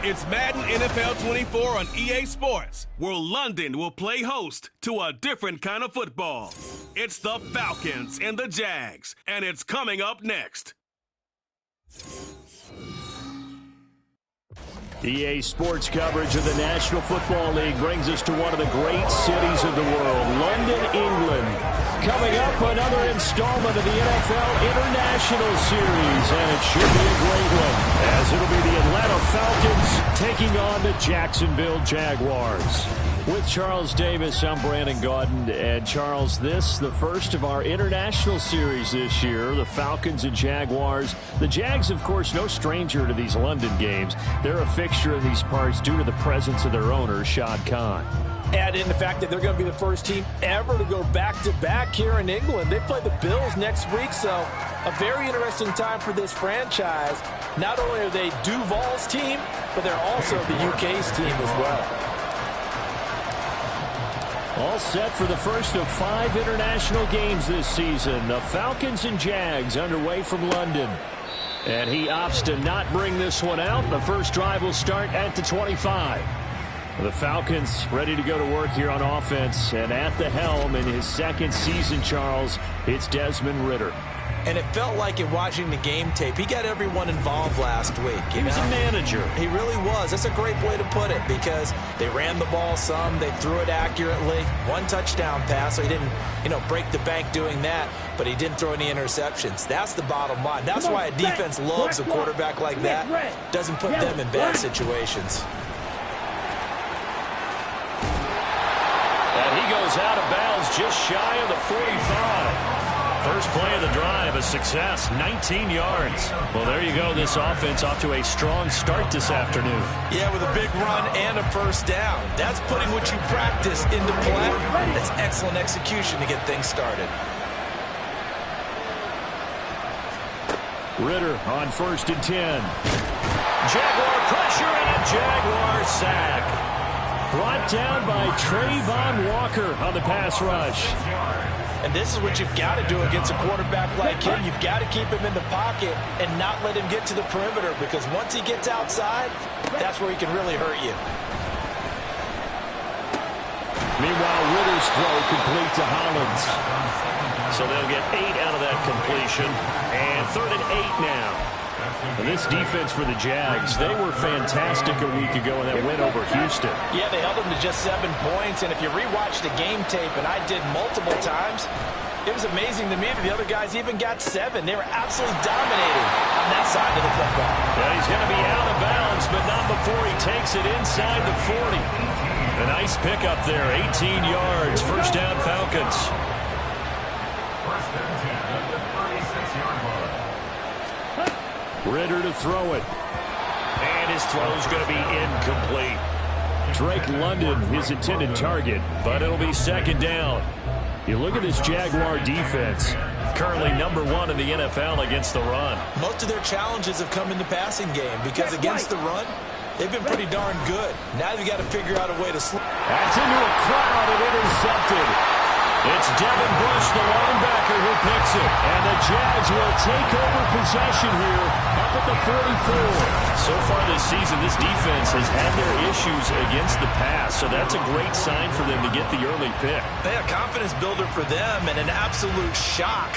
It's Madden NFL 24 on EA Sports, where London will play host to a different kind of football. It's the Falcons and the Jags, and it's coming up next. EA Sports coverage of the National Football League brings us to one of the great cities of the world, London, England. Coming up, another installment of the NFL International Series, and it should be a great one, as it'll be the Atlanta Falcons taking on the Jacksonville Jaguars. With Charles Davis, I'm Brandon Gaudin. And Charles, this, the first of our international series this year, the Falcons and Jaguars. The Jags, of course, no stranger to these London games. They're a fixture in these parts due to the presence of their owner, Shad Khan. Add in the fact that they're going to be the first team ever to go back-to-back here in England. They play the Bills next week, so a very interesting time for this franchise. Not only are they Duval's team, but they're also the UK's team as well. All set for the first of 5 international games this season. The Falcons and Jags underway from London. And he opts to not bring this one out. The first drive will start at the 25. The Falcons ready to go to work here on offense. And at the helm in his second season, Charles, it's Desmond Ridder. And it felt like in watching the game tape, he got everyone involved last week. He was a manager. He really was. That's a great way to put it, because they ran the ball some, they threw it accurately. 1 touchdown pass, so he didn't, break the bank doing that, but he didn't throw any interceptions. That's the bottom line. That's why a defense loves a quarterback like that. Doesn't put them in bad situations. And he goes out of bounds just shy of the 45. First play of the drive, a success, 19 yards. Well, there you go. This offense off to a strong start this afternoon. Yeah, with a big run and a first down. That's putting what you practice into play. That's excellent execution to get things started. Ridder on 1st and 10. Jaguar pressure and a Jaguar sack. Brought down by Trayvon Walker on the pass rush. And this is what you've got to do against a quarterback like him. You've got to keep him in the pocket and not let him get to the perimeter, because once he gets outside, that's where he can really hurt you. Meanwhile, Ridder's throw complete to Hollins. So they'll get 8 out of that completion. And 3rd and 8 now. And this defense for the Jags, they were fantastic a week ago in that win over Houston. Yeah, they held them to just 7 points. And if you rewatch the game tape, and I did multiple times, it was amazing to me that the other guys even got 7. They were absolutely dominating on that side of the football. Yeah, he's going to be out of bounds, but not before he takes it inside the 40. A nice pickup there, 18 yards, first down Falcons. Ridder to throw it. And his throw's going to be incomplete. Drake London, his intended target, but it'll be 2nd down. You look at this Jaguar defense, currently #1 in the NFL against the run. Most of their challenges have come in the passing game, because against the run, they've been pretty darn good. Now you've got to figure out a way to slow. That's into a crowd and intercepted. It's Devin Bush, the linebacker, who picks it. And the Jags will take over possession here up at the 44. So far this season, this defense has had their issues against the pass, so that's a great sign for them to get the early pick. Yeah, confidence builder for them, and an absolute shock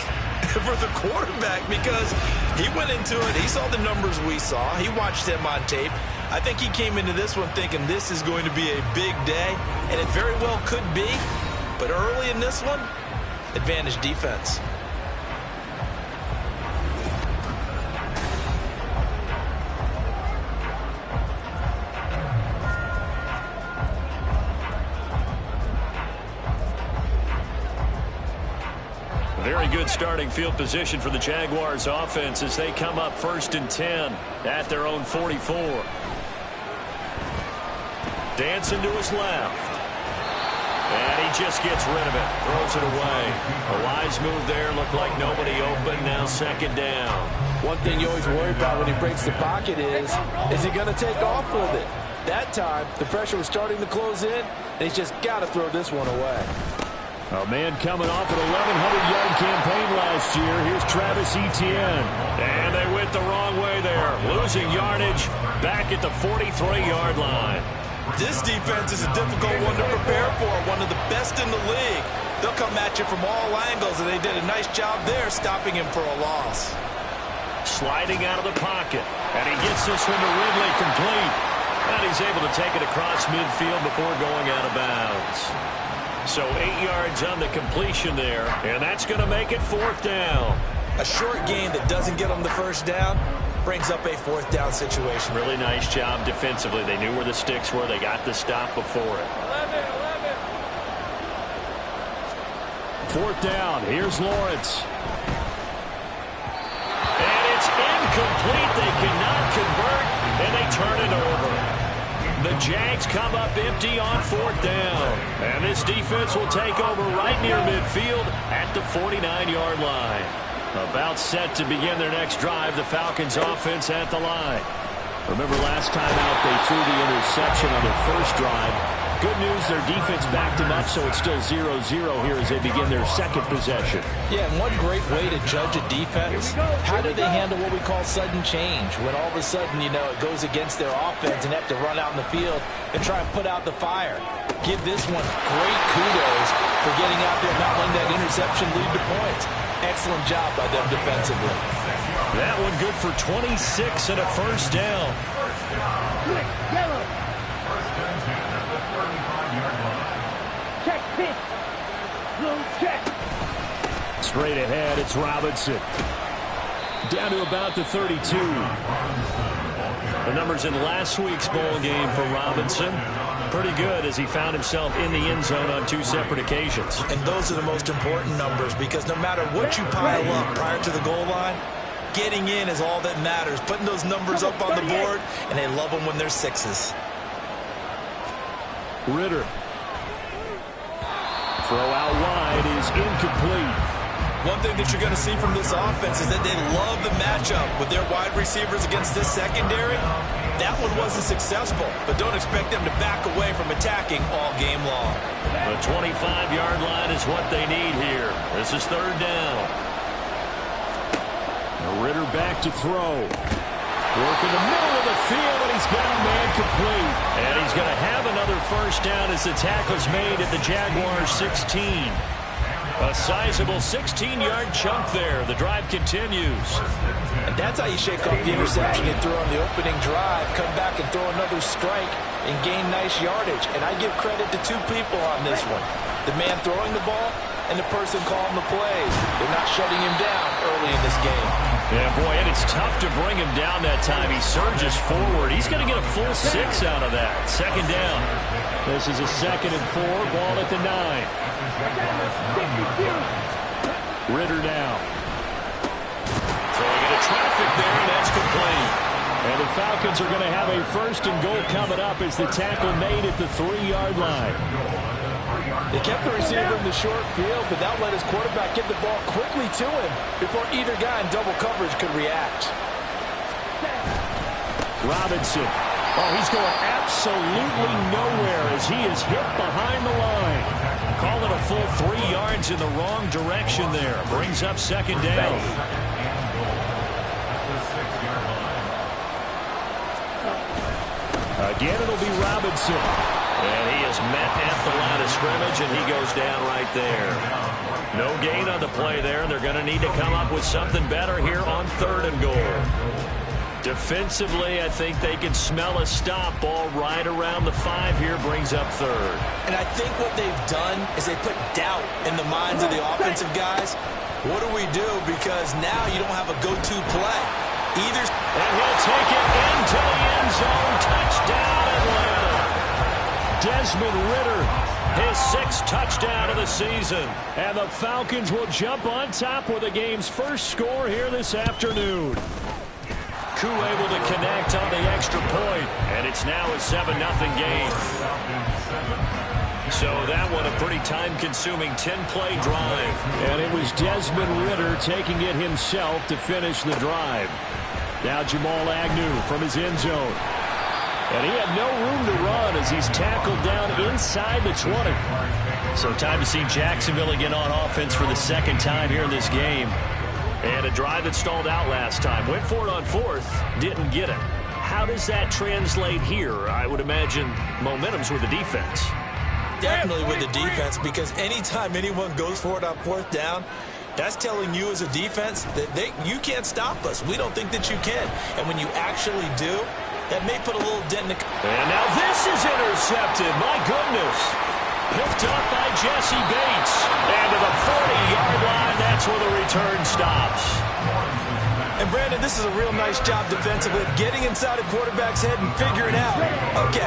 for the quarterback, because he went into it, he saw the numbers we saw, he watched him on tape. I think he came into this one thinking this is going to be a big day, and it very well could be. But early in this one, advantage defense. Very good starting field position for the Jaguars offense as they come up 1st and 10 at their own 44. Dancing to his left. And he just gets rid of it. Throws it away. A wise move there. Looked like nobody open. Now 2nd down. One thing you always worry about when he breaks the pocket is he going to take off with it? That time, the pressure was starting to close in, and he's just got to throw this one away. A man coming off an 1,100-yard campaign last year. Here's Travis Etienne. And they went the wrong way there. Losing yardage back at the 43-yard line. This defense is a difficult one to prepare for. One of the best in the league. They'll come at you from all angles, and they did a nice job there stopping him for a loss. Sliding out of the pocket. And he gets this one to Ridley complete. And he's able to take it across midfield before going out of bounds. So 8 yards on the completion there, and that's going to make it 4th down. A short gain that doesn't get them the first down brings up a 4th down situation. Really nice job defensively. They knew where the sticks were. They got the stop before it. 4th down. Here's Lawrence. And it's incomplete. They cannot convert, and they turn it over. The Jags come up empty on 4th down. And this defense will take over right near midfield at the 49-yard line. About set to begin their next drive, the Falcons offense at the line. Remember last time out they threw the interception on their first drive. Good news, their defense backed them up, so it's still 0-0 here as they begin their second possession. Yeah, and one great way to judge a defense, how do they handle what we call sudden change? When all of a sudden, you know, it goes against their offense and they have to run out in the field and try and put out the fire. Give this one great kudos for getting out there and not letting that interception lead to points. Excellent job by them defensively. That one good for 26 and a 1st down. Check this. Blue check. Straight ahead, it's Robinson. Down to about the 32. The numbers in last week's bowl game for Robinson. Pretty good as he found himself in the end zone on 2 separate occasions. And those are the most important numbers because no matter what you pile up prior to the goal line, getting in is all that matters. Putting those numbers up on the board, and they love them when they're 6s. Ritter. Throw out wide is incomplete. One thing that you're going to see from this offense is that they love the matchup with their wide receivers against this secondary. That one wasn't successful, but don't expect them to back away from attacking all game long. The 25-yard line is what they need here. This is 3rd down. Ritter back to throw. Work in the middle of the field, and he's got a man complete. And he's going to have another 1st down as the tackle's made at the Jaguars' 16. A sizable 16-yard chunk there. The drive continues. And that's how you shake off the interception you threw on the opening drive, come back and throw another strike and gain nice yardage. And I give credit to 2 people on this one. The man throwing the ball and the person calling the plays. They're not shutting him down early in this game. Yeah, boy, and it's tough to bring him down that time. He surges forward. He's going to get a full 6 out of that. 2nd down. This is a 2nd and 4. Ball at the 9. Ritter now. Throwing into traffic there, and that's complete. And the Falcons are going to have a 1st and goal coming up as the tackle made at the 3-yard line. They kept the receiver in the short field, but that let his quarterback get the ball quickly to him before either guy in double coverage could react. Robinson. Oh, he's going absolutely nowhere as he is hit behind the line. Call it a full 3 yards in the wrong direction there. Brings up 2nd down. Again, it'll be Robinson. And he is met at the line of scrimmage, and he goes down right there. No gain on the play there. They're going to need to come up with something better here on 3rd and goal. Defensively, I think they can smell a stop. Ball right around the 5 here, brings up 3rd. And I think what they've done is they put doubt in the minds of the offensive guys. What do we do? Because now you don't have a go-to play. And he'll take it into the end zone. Touchdown, Atlanta. Desmond Ritter, his 6th touchdown of the season. And the Falcons will jump on top with the game's first score here this afternoon. Koo able to connect on the extra point, and it's now a 7-0 game. So that one a pretty time-consuming 10-play drive. And it was Desmond Ritter taking it himself to finish the drive. Now Jamal Agnew from his end zone. And he had no room to run as he's tackled down inside the 20. So time to see Jacksonville again on offense for the second time here in this game. And a drive that stalled out last time. Went for it on fourth, didn't get it. How does that translate here? I would imagine momentum's with the defense. Definitely with the defense, because anytime anyone goes for it on fourth down, that's telling you as a defense that you can't stop us. We don't think that you can. And when you actually do, that may put a little dent in the... And now this is intercepted. My goodness. Picked up by Jesse Bates. And to the 40-yard line, that's where the return stops. And, Brandon, this is a real nice job defensively of getting inside a quarterback's head and figuring out, okay,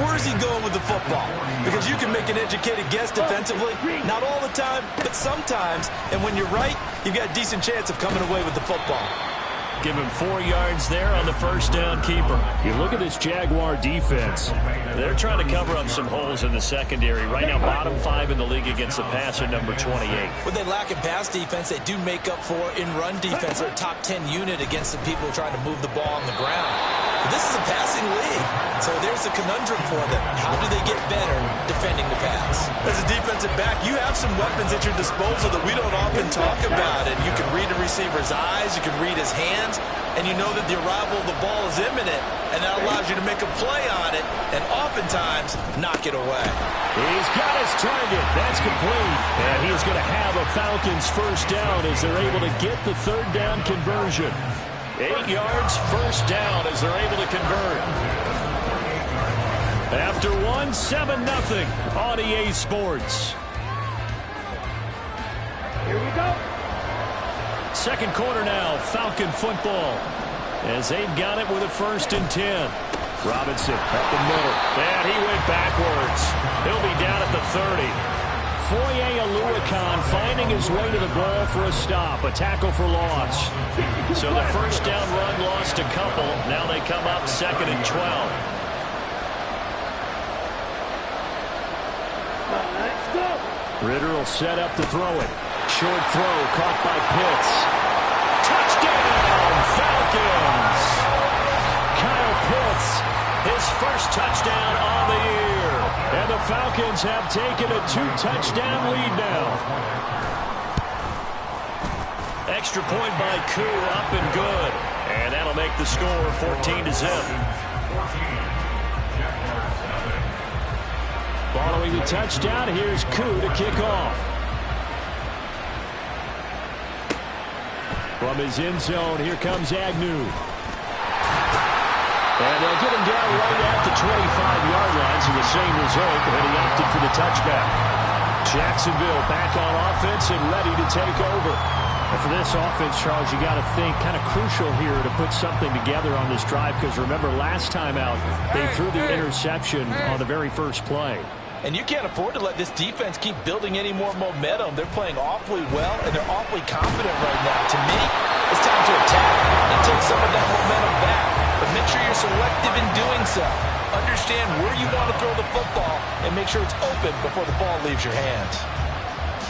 where's he going with the football? Because you can make an educated guess defensively, not all the time, but sometimes. And when you're right, you've got a decent chance of coming away with the football. Give him 4 yards there on the first down keeper. You look at this Jaguar defense. They're trying to cover up some holes in the secondary. Right now, bottom 5 in the league against the passer, number 28. When they lack in pass defense, they do make up for in run defense. They're a top 10 unit against the people trying to move the ball on the ground. But this is a passing league, so there's a conundrum for them. How do they get better defending the pass? As a defensive back, you have some weapons at your disposal that we don't often talk about. And you can read a receiver's eyes, you can read his hands, and you know that the arrival of the ball is imminent, and that allows you to make a play on it and oftentimes knock it away. He's got his target. That's complete. And he's going to have a Falcons first down as they're able to get the third down conversion. 8 yards, first down as they're able to convert. After 1, 7-0 on EA Sports. Here we go. Second quarter now, Falcon football. As they've got it with a 1st and 10. Robinson up the middle. And he went backwards. He'll be down at the 30. Foye Oluokun finding his way to the ball for a stop. A tackle for loss. So the first down run lost a couple. Now they come up 2nd and 12. Let's go. Ritter will set up to throw it. Short throw caught by Pitts. Touchdown, Falcons! Kyle Pitts, his first touchdown on the year. And the Falcons have taken a 2-touchdown lead now. Extra point by Koo, up and good. And that'll make the score 14-0. Following the touchdown, here's Koo to kick off. From his end zone, here comes Agnew. And they'll get him down right at the 25-yard line, so the same result, but he opted for the touchback. Jacksonville back on offense and ready to take over. And for this offense, Charles, you got to think kind of crucial here to put something together on this drive, because remember last time out, they threw the interception on the very first play. And you can't afford to let this defense keep building any more momentum. They're playing awfully well, and they're awfully confident right now. To me, it's time to attack and take some of that momentum back. But make sure you're selective in doing so. Understand where you want to throw the football and make sure it's open before the ball leaves your hands.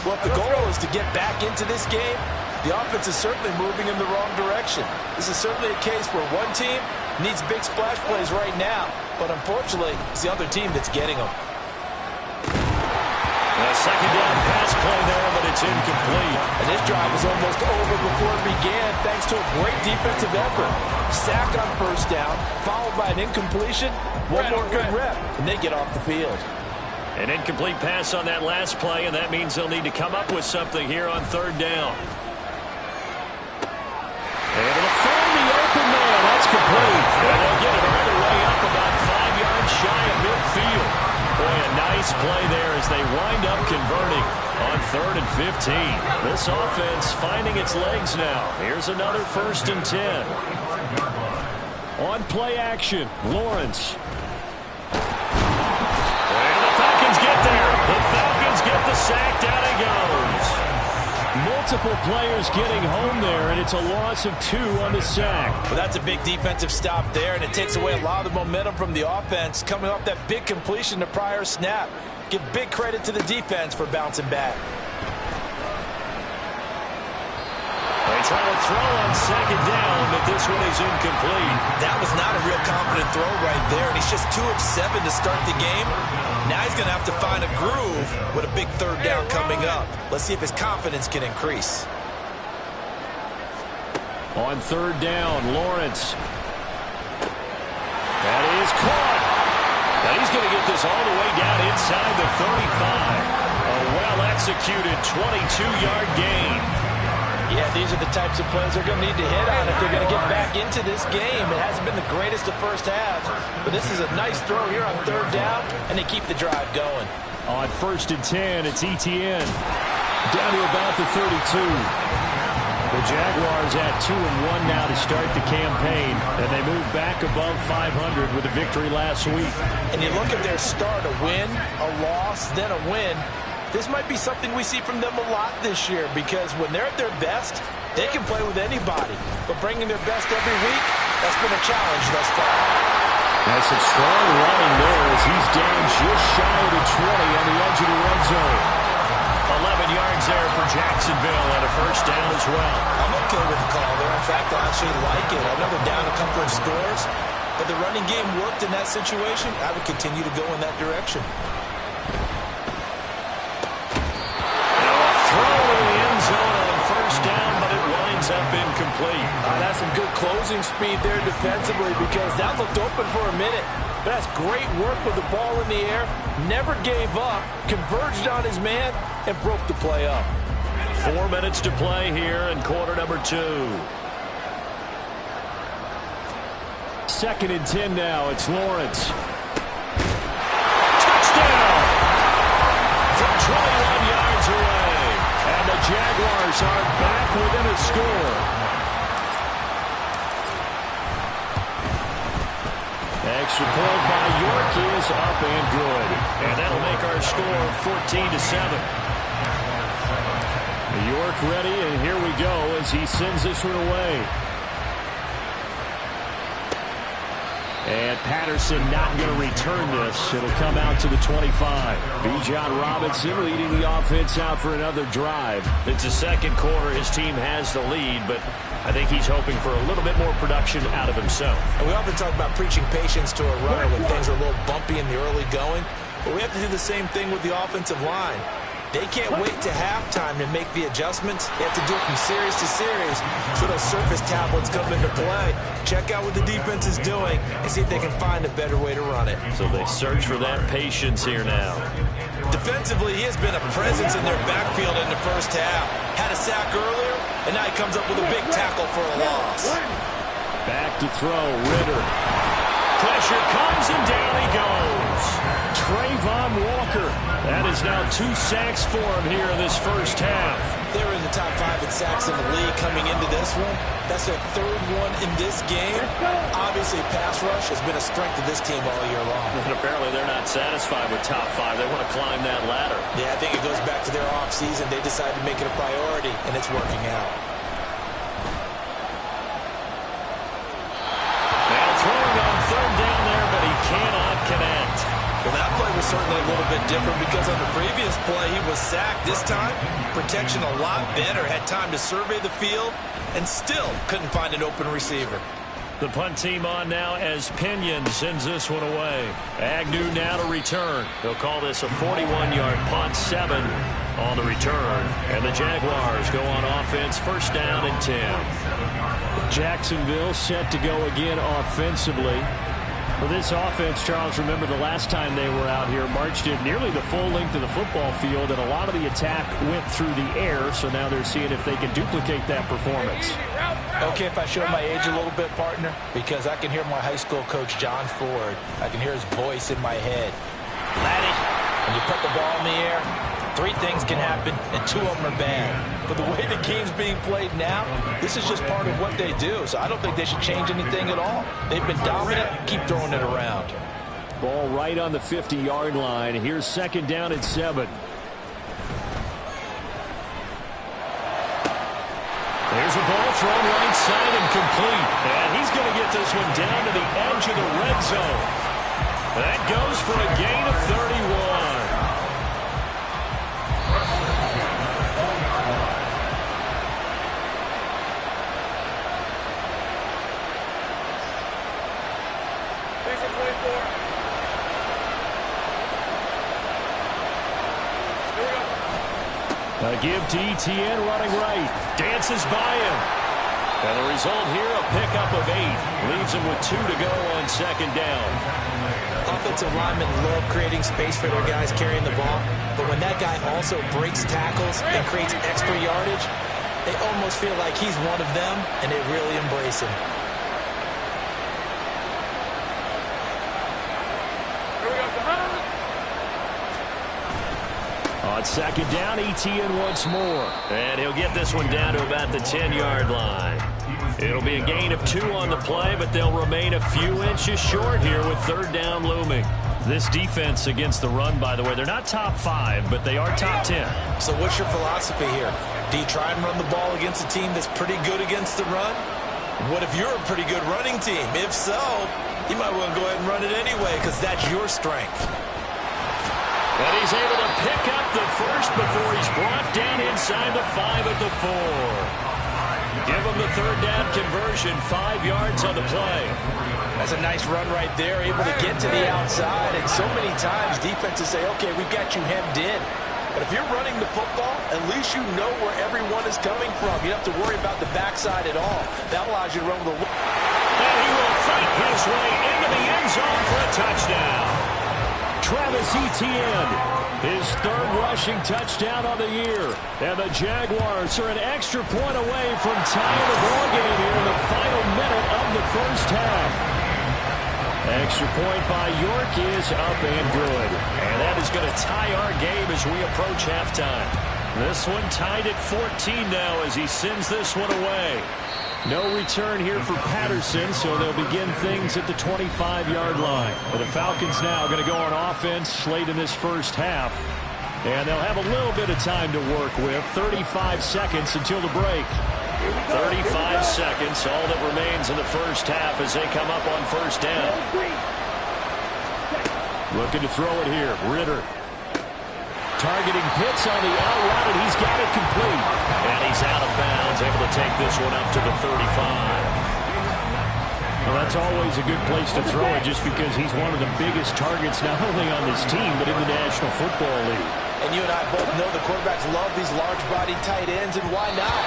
Well, if the goal is to get back into this game, the offense is certainly moving in the wrong direction. This is certainly a case where one team needs big splash plays right now, but unfortunately, it's the other team that's getting them. A second down pass play there, but it's incomplete. And this drive was almost over before it began, thanks to a great defensive effort. Sack on first down, followed by an incompletion. One more good rep, and they get off the field. An incomplete pass on that last play, and that means they'll need to come up with something here on third down. Able to find the open man. That's complete. And they'll get it all the way up about 5 yards shy of midfield. Boy, a nice play there as they wind up converting on 3rd and 15. This offense finding its legs now. Here's another 1st and 10. On play action, Lawrence. And the Falcons get there. The Falcons get the sack. Down he goes. Multiple players getting home there, and it's a loss of 2 on the sack. Well, that's a big defensive stop there, and it takes away a lot of the momentum from the offense coming off that big completion the prior snap. Give big credit to the defense for bouncing back. try to throw on second down, but this one is incomplete. That was not a real confident throw right there, and he's just 2 of 7 to start the game. Now he's going to have to find a groove with a big third down coming up. Let's see if his confidence can increase. On third down, Lawrence. That is caught. Now he's going to get this all the way down inside the 35. A well-executed 22-yard gain. Yeah, these are the types of plays they're going to need to hit on if they're going to get back into this game. It hasn't been the greatest of first halves, but this is a nice throw here on third down, and they keep the drive going. On first and 10, it's Etienne. Down to about the 32. The Jaguars at 2-1 now to start the campaign, and they move back above 500 with a victory last week. And you look at their start, a win, a loss, then a win. This might be something we see from them a lot this year, because when they're at their best, they can play with anybody. But bringing their best every week, that's been a challenge thus far. That's some strong running there as he's down just shy of the 20 on the edge of the red zone. 11 yards there for Jacksonville and a first down as well. I'm okay with the call there. In fact, I actually like it. I know they're down a couple of scores, but the running game worked in that situation. I would continue to go in that direction. Up incomplete. That's some good closing speed there defensively, because that looked open for a minute. But that's great work with the ball in the air. Never gave up, converged on his man, and broke the play up. 4 minutes to play here in quarter number 2. Second and 10 now. It's Lawrence. Touchdown! From 21 yards away. And the Jaguars are back within a score. Extra point by York is up and good. And that'll make our score 14-7. York ready, and here we go as he sends this one away. And Patterson not going to return this. It'll come out to the 25. Bijan Robinson leading the offense out for another drive. It's the second quarter. His team has the lead, but I think he's hoping for a little bit more production out of himself. And we often talk about preaching patience to a runner when things are a little bumpy in the early going, but we have to do the same thing with the offensive line. They can't wait to halftime to make the adjustments. They have to do it from series to series, so those surface tablets come into play. Check out what the defense is doing and see if they can find a better way to run it. So they search for that patience here now. Defensively, he has been a presence in their backfield in the first half. Had a sack earlier, and now he comes up with a big tackle for a loss. Back to throw, Ritter. Pressure comes, and down he goes. Trayvon Walker. That is now 2 sacks for him here in this first half. They were in the top 5 in sacks in the league coming into this one. That's their third one in this game. Obviously, pass rush has been a strength of this team all year long. And apparently they're not satisfied with top 5. They want to climb that ladder. Yeah, I think it goes back to their offseason. They decided to make it a priority, and it's working out. Now throwing on third down there, but he cannot connect. Well, that play was certainly a little bit different because on the previous play, he was sacked. This time, protection a lot better. Had time to survey the field and still couldn't find an open receiver. The punt team on now as Pinion sends this one away. Agnew now to return. They'll call this a 41-yard punt, 7 on the return. And the Jaguars go on offense, first down and 10. Jacksonville set to go again offensively. For this offense, Charles, remember the last time they were out here, marched in nearly the full length of the football field, and a lot of the attack went through the air, so now they're seeing if they can duplicate that performance. Okay, if I show my age a little bit, partner, because I can hear my high school coach, John Ford. I can hear his voice in my head. Laddie, when you put the ball in the air, 3 things can happen, and 2 of them are bad. But the way the game's being played now, this is just part of what they do. So I don't think they should change anything at all. They've been dominant. Keep throwing it around. Ball right on the 50-yard line. Here's second down and 7. There's a ball thrown right side and complete. And he's going to get this one down to the edge of the red zone. That goes for a gain of 31. A give to Etienne running right. Dances by him. And the result here, a pickup of 8. Leaves him with 2 to go on second down. Offensive linemen love creating space for their guys carrying the ball. But when that guy also breaks tackles and creates extra yardage, they almost feel like he's one of them, and they really embrace him. On second down, Etienne once more. And he'll get this one down to about the 10-yard line. It'll be a gain of 2 on the play, but they'll remain a few inches short here with third down looming. This defense against the run, by the way, they're not top 5, but they are top 10. So what's your philosophy here? Do you try and run the ball against a team that's pretty good against the run? What if you're a pretty good running team? If so, you might want to go ahead and run it anyway because that's your strength. And he's able to pick up the first before he's brought down inside the 5 at the 4. Give him the third down conversion, 5 yards on the play. That's a nice run right there, able to get to the outside. And so many times defenses say, okay, we've got you hemmed in. But if you're running the football, at least you know where everyone is coming from. You don't have to worry about the backside at all. That allows you to run with a... And he will fight his way into the end zone for a touchdown. Travis Etienne, his third rushing touchdown on the year. And the Jaguars are an extra point away from tying the ball game here in the final minute of the first half. Extra point by York is up and good. And that is going to tie our game as we approach halftime. This one tied at 14 now as he sends this one away. No return here for Patterson, so they'll begin things at the 25-yard line. But the Falcons now going to go on offense late in this first half. And they'll have a little bit of time to work with. 35 seconds until the break. 35 seconds, all that remains in the first half as they come up on first down. Looking to throw it here. Ritter. Targeting Pitts on the out route, and he's got it complete. And he's out of bounds, able to take this one up to the 35. Well, that's always a good place to throw it just because he's one of the biggest targets not only on this team but in the National Football League. And you and I both know the quarterbacks love these large-bodied tight ends, and why not?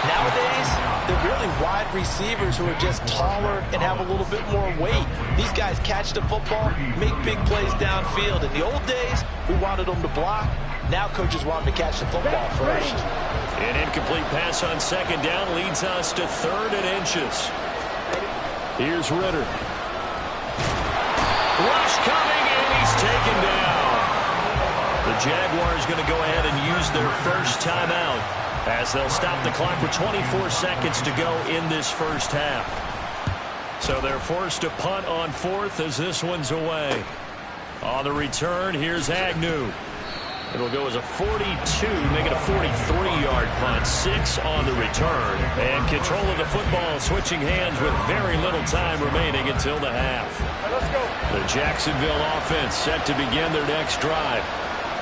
Nowadays, they're really wide receivers who are just taller and have a little bit more weight. These guys catch the football, make big plays downfield. In the old days, we wanted them to block. Now coaches want them to catch the football first. An incomplete pass on second down leads us to 3rd and inches. Here's Ritter. Rush coming, and he's taken down. The Jaguars going to go ahead and use their first timeout as they'll stop the clock with 24 seconds to go in this first half. So they're forced to punt on 4th as this one's away. On the return, here's Agnew. It'll go as a 42, make it a 43-yard punt, 6 on the return. And control of the football switching hands with very little time remaining until the half. The Jacksonville offense set to begin their next drive.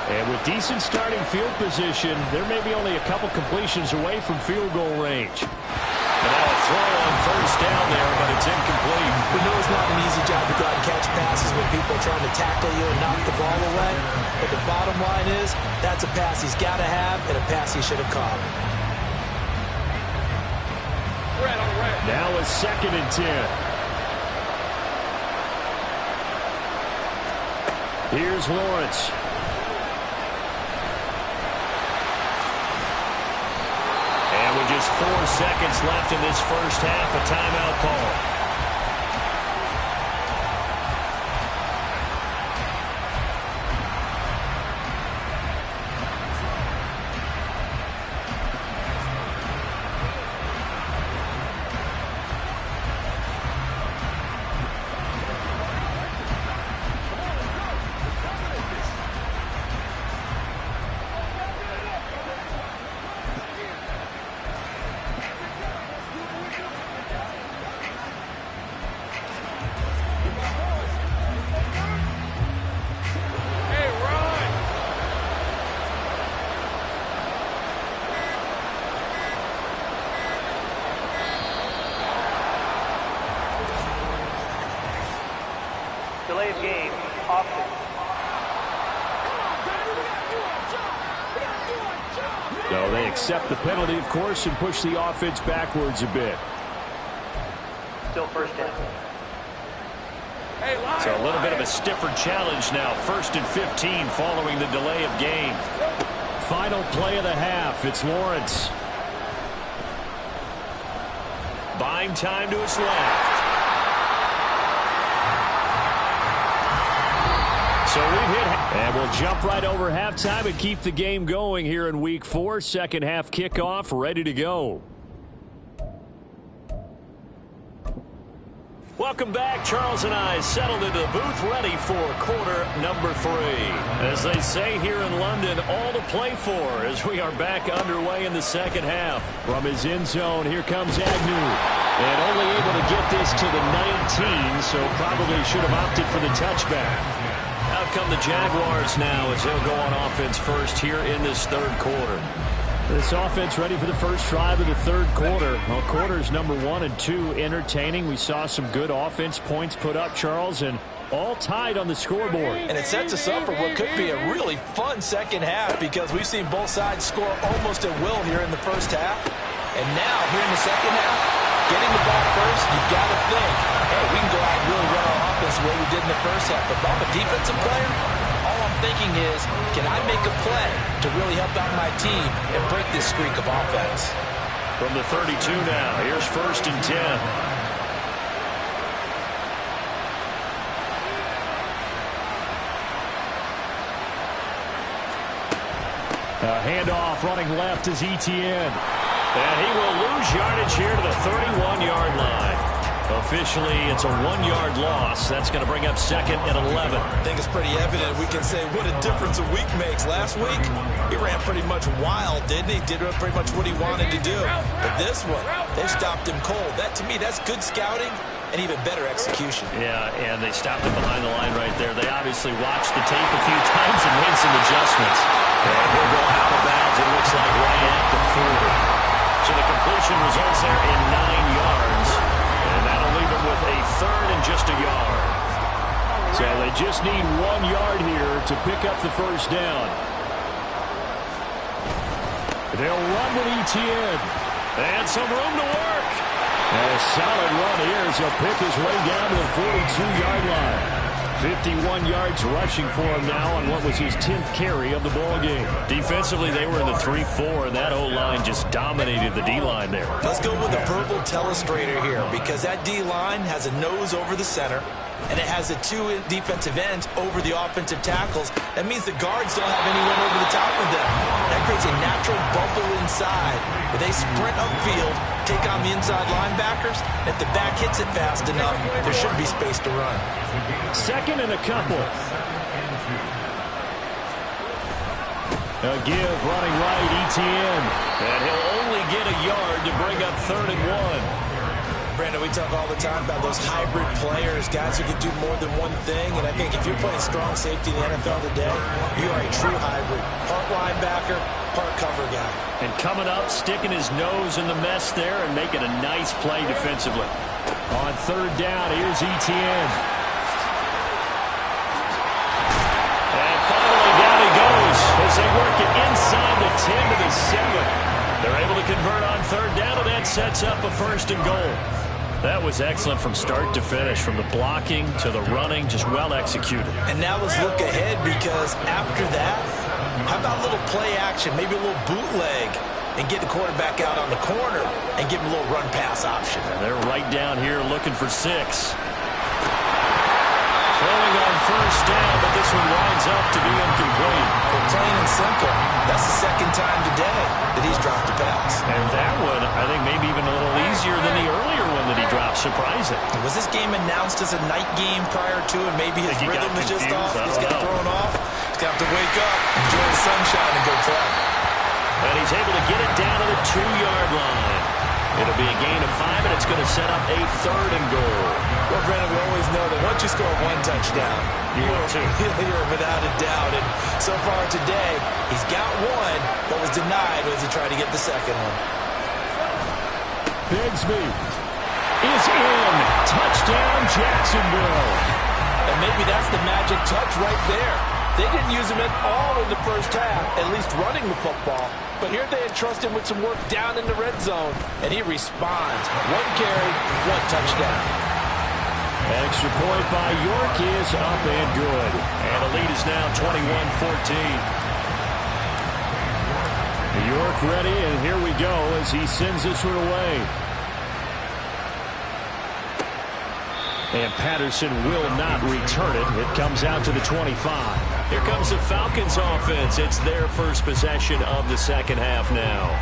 And with decent starting field position, there may be only a couple completions away from field goal range. And now a throw on first down there, but it's incomplete. We know it's not an easy job to go out and catch passes when people are trying to tackle you and knock the ball away. But the bottom line is, that's a pass he's got to have and a pass he should have caught. Now a 2nd and 10. Here's Lawrence. And with just 4 seconds left in this first half, a timeout call. delay of game, offense. No, they accept the penalty, of course, and push the offense backwards a bit. Still first down. So a little bit of a stiffer challenge now. 1st and 15 following the delay of game. Final play of the half. It's Lawrence. Buying time to his left. So we've hit. And we'll jump right over halftime and keep the game going here in Week 4. Second half kickoff ready to go. Welcome back. Charles and I settled into the booth ready for quarter number 3. As they say here in London, all to play for as we are back underway in the second half. From his end zone, here comes Agnew. And only able to get this to the 19, so probably should have opted for the touchback. Out come the Jaguars now as they'll go on offense first here in this third quarter. This offense ready for the first drive of the third quarter. Well, quarters number 1 and 2 entertaining. We saw some good offense points put up, Charles, and all tied on the scoreboard. And it sets us up for what could be a really fun second half because we've seen both sides score almost at will here in the first half. And now, here in the second half, getting the ball first, you've got to think, hey, we can go out and really run our offense the way we did in the first half. But if I'm a defensive player, all I'm thinking is, can I make a play to really help out my team and break this streak of offense? From the 32 now, here's 1st and 10. A handoff running left is Etienne. And he will lose yardage here to the 31-yard line. Officially, it's a 1-yard loss. That's going to bring up 2nd and 11. I think it's pretty evident. We can say what a difference a week makes. Last week, he ran pretty much wild, didn't he? Did pretty much what he wanted to do. But this one, they stopped him cold. That, to me, that's good scouting and even better execution. Yeah, and they stopped him behind the line right there. They obviously watched the tape a few times and made some adjustments. And he'll go out of bounds, it looks like, right at the 40. So the completion results there in 9 yards. And that'll leave it with a 3rd and just a yard. So they just need 1 yard here to pick up the first down. They'll run with Etienne. And some room to work. And a solid run here as he'll pick his way down to the 42-yard line. 51 yards rushing for him now on what was his 10th carry of the ball game. Defensively, they were in the 3-4, and that O-line just dominated the D-line there. Let's go with a verbal telestrator here because that D-line has a nose over the center, and it has the 2 defensive ends over the offensive tackles. That means the guards don't have anyone over the top of them. That creates a natural bubble inside where they sprint upfield, take on the inside linebackers. If the back hits it fast enough, there should be space to run. 2nd and a couple. A give running right, Etienne. And he'll only get a yard to bring up 3rd and 1. Brandon, we talk all the time about those hybrid players, guys who can do more than one thing. And I think if you're playing strong safety in the NFL today, you are a true hybrid. Part linebacker, part cover guy. And coming up, sticking his nose in the mess there and making a nice play defensively. On 3rd down, here's Etienne. And finally, down he goes as they work it inside the 10 to the 7. They're able to convert on 3rd down, and that sets up a 1st and goal. That was excellent from start to finish, from the blocking to the running, just well executed. And now let's look ahead because after that, how about a little play action, maybe a little bootleg, and get the quarterback out on the corner and give him a little run-pass option. And they're right down here looking for 6. Throwing on 1st down, but this one winds up to be incomplete. But plain and simple, that's the 2nd time today that he's dropped a pass. And that one, I think, maybe even a little easier than the earlier one that he dropped. Surprising. Was this game announced as a night game prior to, and maybe his rhythm is just off? He's got thrown off. He's got to wake up, enjoy the sunshine, and go play. And he's able to get it down to the 2-yard line. It'll be a gain of 5, and it's going to set up a 3rd and goal. Well, Brandon, we always know that once you score 1 touchdown, you're without a doubt. And so far today, he's got 1, but was denied as he tried to get the 2nd one. Bigsby is in. Touchdown, Jacksonville. And maybe that's the magic touch right there. They didn't use him at all in the first half, at least running the football. But here they entrust him with some work down in the red zone, and he responds. 1 carry, 1 touchdown. Extra point by York is up and good. And the lead is now 21-14. York ready, and here we go as he sends this one away. And Patterson will not return it. It comes out to the 25. Here comes the Falcons offense. It's their first possession of the second half now.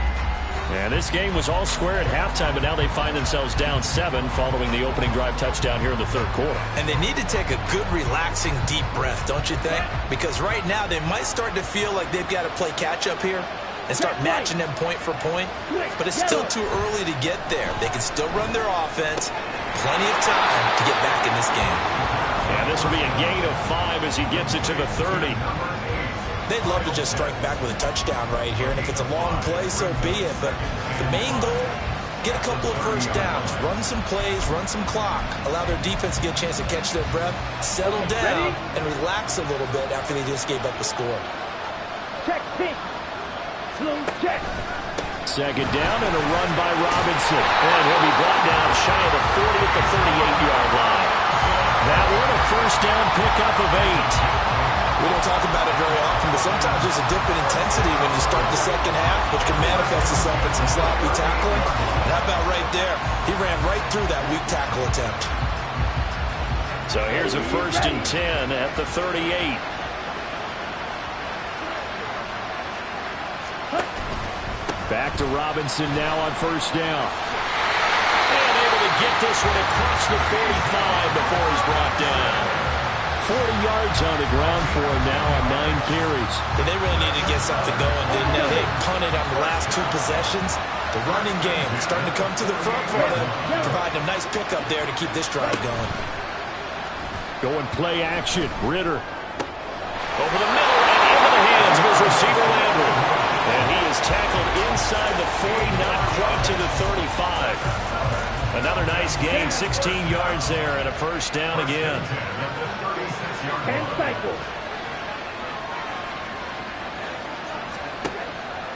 And this game was all square at halftime, but now they find themselves down 7 following the opening drive touchdown here in the third quarter. And they need to take a good, relaxing, deep breath, don't you think? Because right now they might start to feel like they've got to play catch-up here and start matching them point for point. But it's still too early to get there. They can still run their offense. Plenty of time to get back in this game. And this will be a gain of 5 as he gets it to the 30. They'd love to just strike back with a touchdown right here, and if it's a long play, so be it. But the main goal, get a couple of first downs, run some plays, run some clock, allow their defense to get a chance to catch their breath, settle down, and relax a little bit after they just gave up a score. Check, pick. Slow check. Second down and a run by Robinson. And he'll be brought down shy of the 40 at the 38-yard line. That one a first down pickup of 8. We don't talk about it very often, but sometimes there's a dip in intensity when you start the second half, which can manifest itself in some sloppy tackling. And how about right there? He ran right through that weak tackle attempt. So here's a 1st and 10 at the 38. Back to Robinson now on first down. And able to get this one across the 45 before he's brought down. 40 yards on the ground for him now on 9 carries. But they really needed to get something going, didn't they? They punted on the last 2 possessions. The running game starting to come to the front for them, providing a nice pickup there to keep this drive going. Going play action. Ritter. Over the middle and into the hands of his receiver Landry. And he is tackled inside the 40, not quite to the 35. Another nice gain, 16 yards there, and a first down again. And cycle.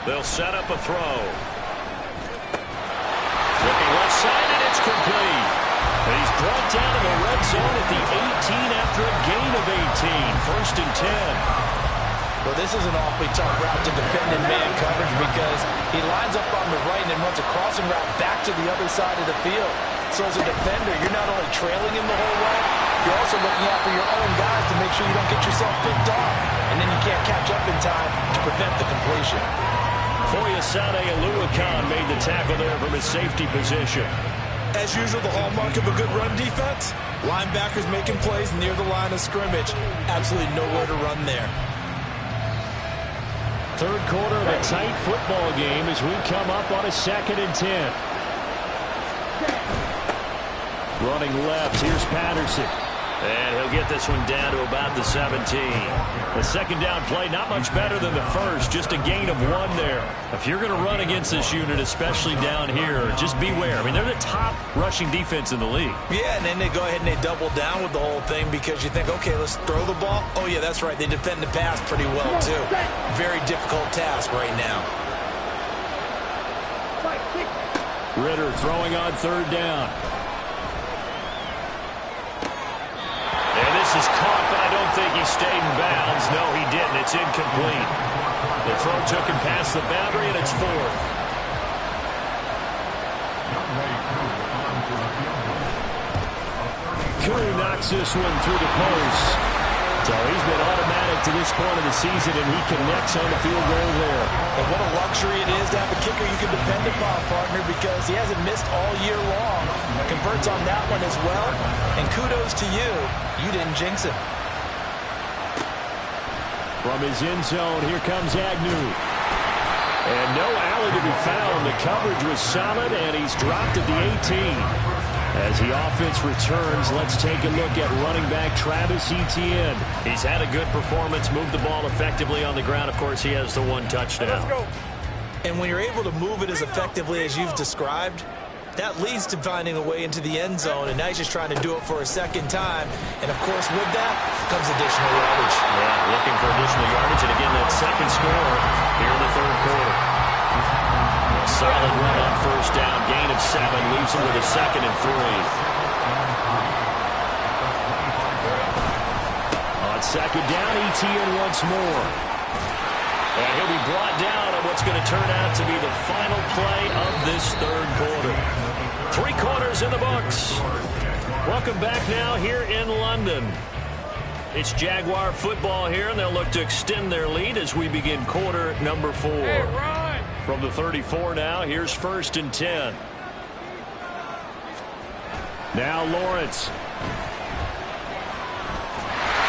They'll set up a throw. Looking left side, and it's complete. And he's brought down in the red zone at the 18 after a gain of 18. 1st and 10. Well, this is an awfully tough route to defend in man coverage because he lines up on the right and then runs a crossing route back to the other side of the field. So as a defender, you're not only trailing him the whole way, you're also looking out for your own guys to make sure you don't get yourself picked off. And then you can't catch up in time to prevent the completion. Foyesade Oluwakan made the tackle there from his safety position. As usual, the hallmark of a good run defense, linebackers making plays near the line of scrimmage. Absolutely nowhere to run there. Third quarter of a tight football game as we come up on a 2nd and 10. Running left, here's Patterson. And he'll get this one down to about the 17. The second down play, not much better than the first, just a gain of 1 there. If you're going to run against this unit, especially down here, just beware. I mean, they're the top rushing defense in the league. Yeah, and then they go ahead and they double down with the whole thing because you think, okay, let's throw the ball. Oh, yeah, that's right. They defend the pass pretty well, too. Very difficult task right now. Ritter throwing on 3rd down. And this is caught, but I don't think he stayed in bounds. No, he didn't. It's incomplete. The throw took him past the boundary, and it's 4th. Koo knocks this one through the post. So he's been automatic to this point of the season, and he connects on the field goal there. And what a luxury it is to have a kicker you can depend upon, partner, because he hasn't missed all year long. Converts on that one as well. And kudos to you. You didn't jinx him. From his end zone, here comes Agnew. And no alley to be found. The coverage was solid, and he's dropped at the 18. As the offense returns, let's take a look at running back Travis Etienne. He's had a good performance, moved the ball effectively on the ground. Of course, he has the 1 touchdown. And when you're able to move it as effectively as you've described, that leads to finding a way into the end zone, and now he's just trying to do it for a second time. And, of course, with that comes additional yardage. Yeah, looking for additional yardage, and again, that second score here in the third quarter. A solid run on first down, gain of 7, leaves him with a 2nd and 3. On second down, ETN once more. And he'll be brought down on what's going to turn out to be the final play of this third quarter. 3 quarters in the books. Welcome back now here in London. It's Jaguar football here, and they'll look to extend their lead as we begin quarter number 4. From the 34 now, here's 1st and 10. Now Lawrence.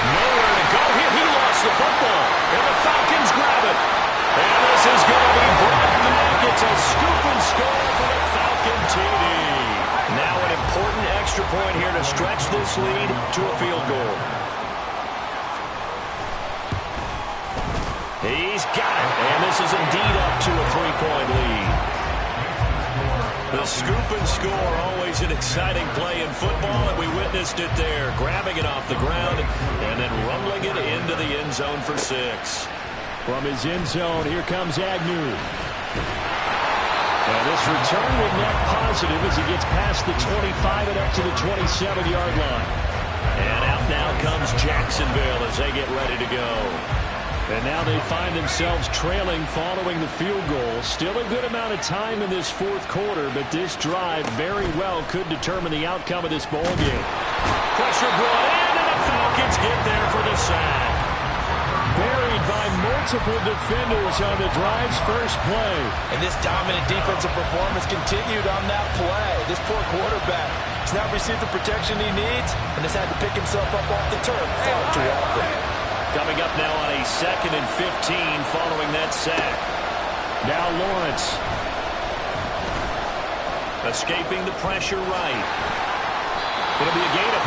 Nowhere to go here. He lost the football, and the Falcons grab it. And this is going to be brought back. It's a scoop and score for the Falcon TD. Now an important extra point here to stretch this lead to a field goal. He's got it, and this is indeed up to a 3-point lead. The scoop and score, always an exciting play in football, and we witnessed it there, grabbing it off the ground and then rumbling it into the end zone for 6. From his end zone, here comes Agnew. And this return will net positive as he gets past the 25 and up to the 27-yard line. And out now comes Jacksonville as they get ready to go. And now they find themselves trailing following the field goal. Still a good amount of time in this fourth quarter, but this drive very well could determine the outcome of this ball game. Pressure brought in, and the Falcons get there for the sack. Buried by multiple defenders on the drive's first play. And this dominant defensive performance continued on that play. This poor quarterback has not received the protection he needs and has had to pick himself up off the turf far too often. Coming up now on a 2nd and 15 following that sack. Now Lawrence. Escaping the pressure right. It'll be a gain of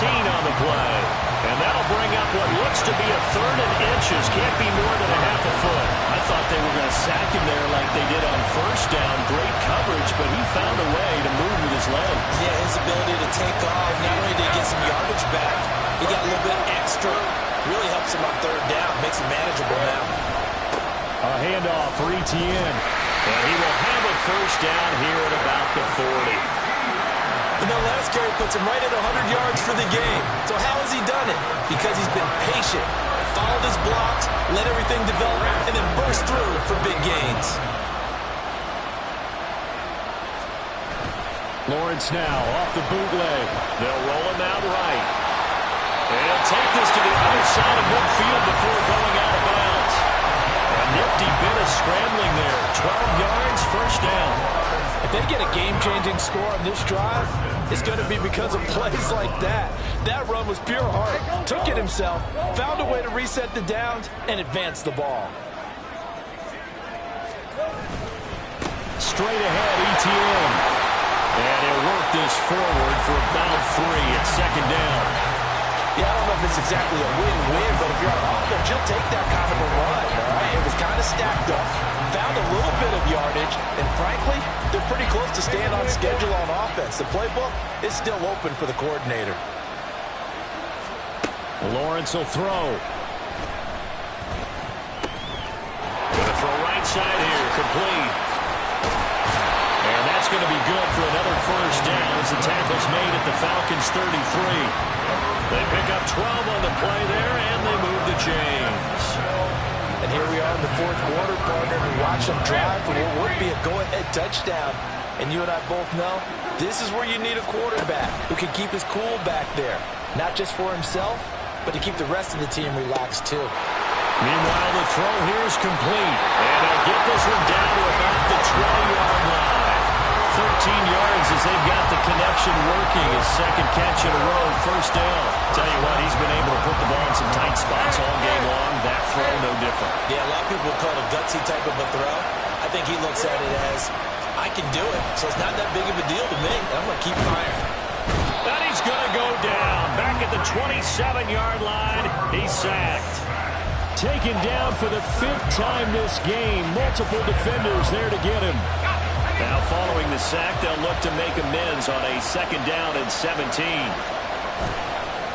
15 on the play. And that'll bring up what looks to be a 3rd and inches. Can't be more than a half a foot. I thought they were going to sack him there like they did on first down. Great coverage, but he found a way to move with his legs. Yeah, his ability to take off, not only did he get some yardage back, he got a little bit extra. Really helps him on 3rd down, makes it manageable now. A handoff for ETN. And he will have a first down here at about the 40. And that last carry puts him right at 100 yards for the game. So how has he done it? Because he's been patient, followed his blocks, let everything develop, and then burst through for big gains. Lawrence now off the bootleg. They'll roll him out right. And he'll take this to the other side of midfield before going out of bounds. A nifty bit of scrambling there. 12 yards, first down. If they get a game-changing score on this drive, it's going to be because of plays like that. That run was pure heart. Took it himself, found a way to reset the downs, and advance the ball. Straight ahead, ETN. And he'll work this forward for about 3 at 2nd down. Yeah, I don't know if it's exactly a win-win, but if you're on offense, you'll take that kind of a run, all right? It was kind of stacked up, found a little bit of yardage, and frankly, they're pretty close to staying on schedule on offense. The playbook is still open for the coordinator. Lawrence will throw. Gonna throw right side here, complete. And that's going to be good for another first down as the tackle's made at the Falcons' 33. They pick up 12 on the play there, and they move the chains. And here we are in the fourth quarter, partner, and we watch them drive for what would be a go-ahead touchdown. And you and I both know this is where you need a quarterback who can keep his cool back there. Not just for himself, but to keep the rest of the team relaxed, too. Meanwhile, the throw here is complete. And they'll get this one down to about the 20-yard line. 13 yards as they've got the connection working. His 2nd catch in a row, first down. Tell you what, he's been able to put the ball in some tight spots all game long. That throw, no different. Yeah, a lot of people call it a gutsy type of a throw. I think he looks at it as, I can do it, so it's not that big of a deal to me. I'm going to keep firing. And he's going to go down. Back at the 27-yard line, he's sacked. Taken down for the 5th time this game. Multiple defenders there to get him. Now following the sack, they'll look to make amends on a 2nd down and 17.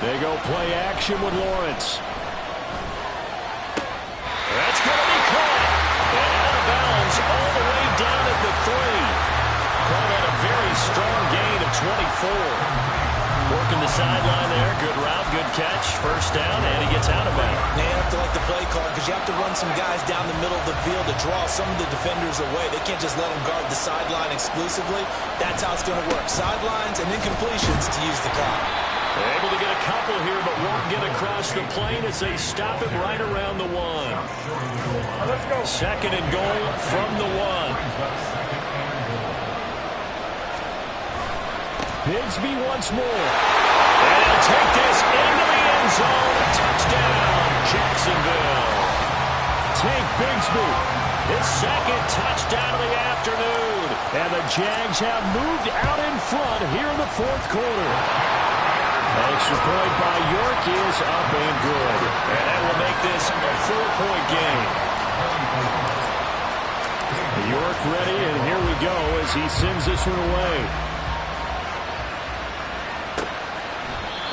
They go play action with Lawrence. That's going to be caught. And out of bounds all the way down at the 3. Called that a very strong gain of 24. Working the sideline there. Good route, good catch. 1st down, and he gets out of bounds. Man, you have to like the play call because you have to run some guys down the middle of the field to draw some of the defenders away. They can't just let them guard the sideline exclusively. That's how it's going to work. Sidelines and incompletions to use the clock. They're able to get a couple here, but won't get across the plane as they stop it right around the 1. Let's go. 2nd and goal from the 1. Bigsby once more. And he'll take this into the end zone. Touchdown, Jacksonville. Tank Bigsby. His 2nd touchdown of the afternoon. And the Jags have moved out in front here in the 4th quarter. Extra point by York is up and good. And that will make this a 4-point game. York ready, and here we go as he sends this one away.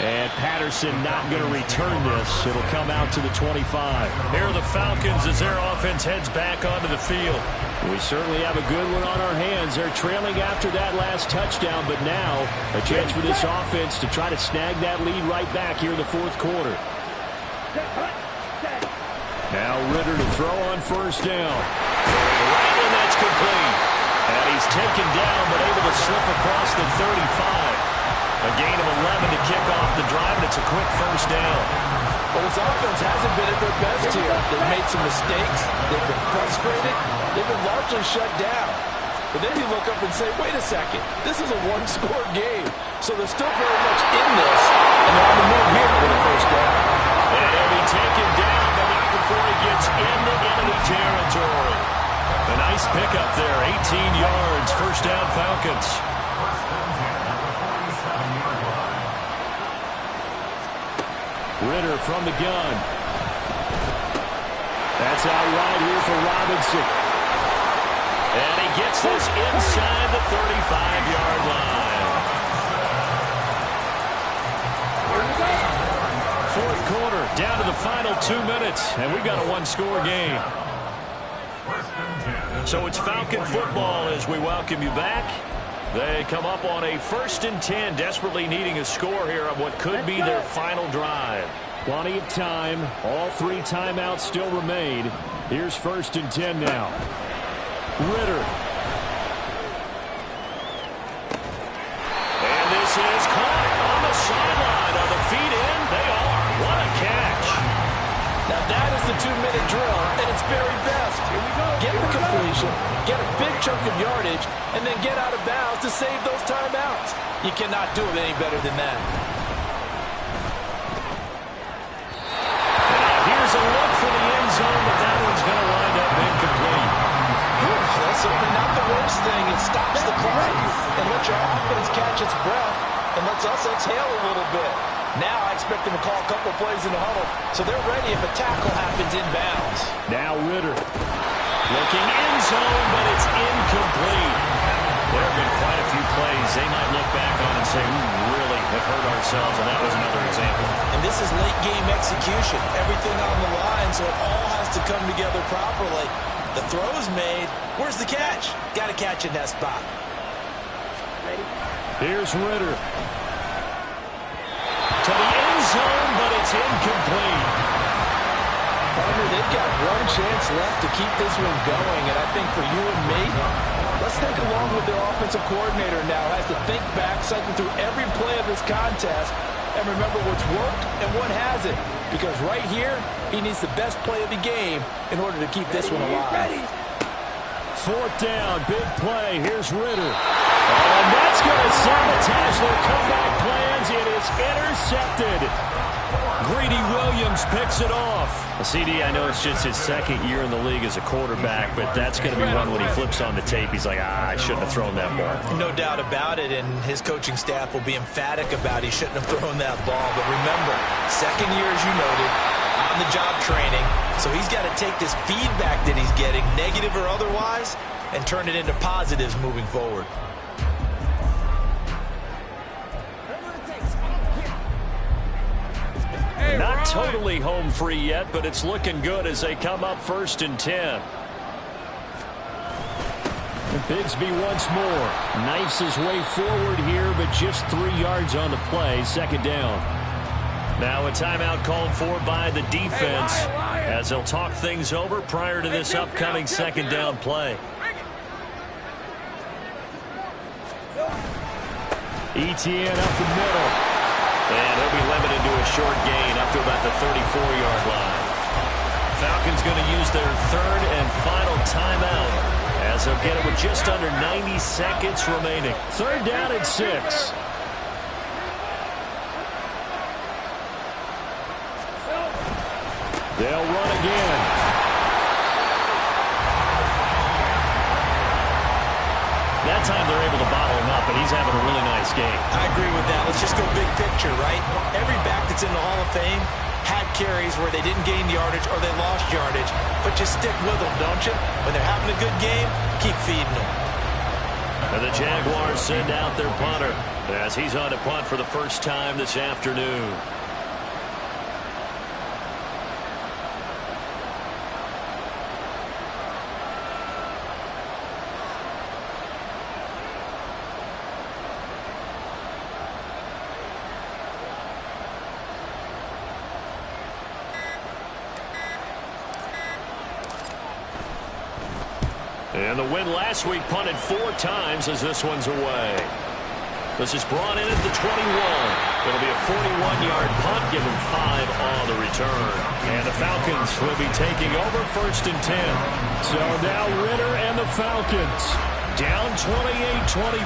And Patterson not going to return this. It'll come out to the 25. Here are the Falcons as their offense heads back onto the field. We certainly have a good one on our hands. They're trailing after that last touchdown, but now a chance for this offense to try to snag that lead right back here in the 4th quarter. Now Ritter to throw on 1st down. Right, and that's complete. And he's taken down, but able to slip across the 35. A gain of 11 to kick off the drive, and it's a quick 1st down. Well, this offense hasn't been at their best here. They've made some mistakes. They've been frustrated. They've been largely shut down. But then you look up and say, wait a second, this is a 1-score game. So they're still very much in this, and they're on the move here with a 1st down. And he'll be taken down, but not before he gets into enemy territory. A nice pickup there, 18 yards, 1st down Falcons. Ritter from the gun. That's out wide here for Robinson. And he gets this inside the 35-yard line. 4th quarter, down to the final 2 minutes, and we've got a 1-score game. So it's Falcon football as we welcome you back. They come up on a 1st and 10, desperately needing a score here on what could be their final drive. Plenty of time. All 3 timeouts still remain. Here's 1st and 10 now. Ritter. And this is caught on the sideline. Are the feet in? They are. What a catch. Now that is the 2-minute drill at its very best. Here we go. Get the completion, get a big chunk of yardage, and then get out of bounds to save those timeouts. You cannot do it any better than that. And now here's a look for the end zone, but that one's going to wind up incomplete. That's certainly not the worst thing. It stops the clock and lets your offense catch its breath and lets us exhale a little bit. Now I expect them to call a couple plays in the huddle, so they're ready if a tackle happens inbounds. Now Ritter. Looking in zone, but it's incomplete. There have been quite a few plays they might look back on and say, we really have hurt ourselves, and that was another example. And this is late-game execution. Everything on the line, so it all has to come together properly. The throw's made. Where's the catch? Got to catch in that spot. Here's Ritter. To the end zone, but it's incomplete. Partner, they've got one chance left to keep this one going, and I think for you and me, let's think along with their offensive coordinator now. Has to think back, cycle through every play of this contest, and remember what's worked and what hasn't. Because right here, he needs the best play of the game in order to keep this one alive. 4th down, big play. Here's Ritter. And that's going to sabotage their comeback plans. It is intercepted. Greedy Williams picks it off. CD, I know it's just his 2nd year in the league as a quarterback, but that's going to be one when he flips on the tape. He's like, I shouldn't have thrown that ball. No doubt about it, and his coaching staff will be emphatic about he shouldn't have thrown that ball. But remember, 2nd year, as you noted, on-the-job training, so he's got to take this feedback that he's getting, negative or otherwise, and turn it into positives moving forward. Not totally home free yet, but it's looking good as they come up 1st and 10. Bigsby once more. Knifes his way forward here, but just 3 yards on the play. 2nd down. Now a timeout called for by the defense as they'll talk things over prior to this upcoming 2nd down play. Etienne up the middle. And he'll be limited to a short gain up to about the 34-yard line. Falcons going to use their 3rd and final timeout as they'll get it with just under 90 seconds remaining. 3rd down and 6. They'll run again. That time they're able to bottle him up, and he's having a really nice game. I agree with that. Let's just go big picture, right? Every back that's in the Hall of Fame had carries where they didn't gain yardage or they lost yardage, but just stick with them, don't you? When they're having a good game, keep feeding them. And the Jaguars send out their punter as he's on to punt for the first time this afternoon. And the win last week punted 4 times as this one's away. This is brought in at the 21. It'll be a 41-yard punt, give him 5 on the return. And the Falcons will be taking over 1st and 10. So now Ritter and the Falcons. Down 28-24,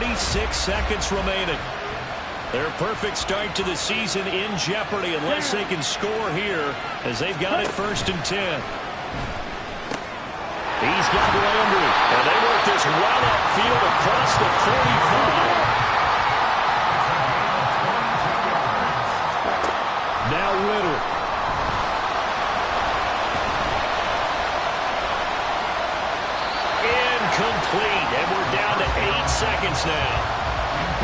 36 seconds remaining. Their perfect start to the season in jeopardy unless they can score here as they've got it 1st and 10. He's got Landry. And they work this well upfield across the 45. Now Ritter. Incomplete. And we're down to 8 seconds now.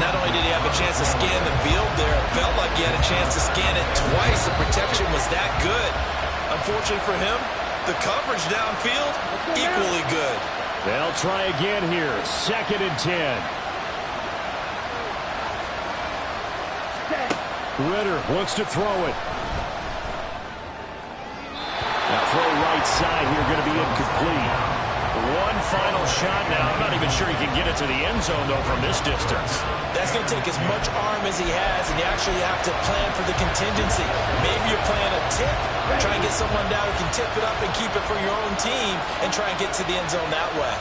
Not only did he have a chance to scan the field there, it felt like he had a chance to scan it twice. The protection was that good. Unfortunately for him, the coverage downfield, equally good. They'll try again here. 2nd and 10. Ritter wants to throw it. Now throw right side here, going to be incomplete. One final shot now. I'm not even sure he can get it to the end zone, though, from this distance. That's going to take as much arm as he has, and you actually have to plan for the contingency. Maybe you're playing a tip. Try and get someone down who can tip it up and keep it for your own team and try and get to the end zone that way.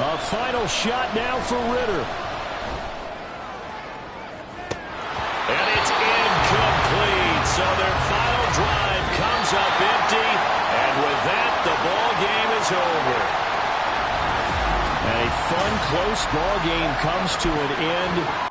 A final shot now for Ritter. And it's incomplete. So their final drive comes up empty. And with that, the ball game is over. A fun, close ball game comes to an end.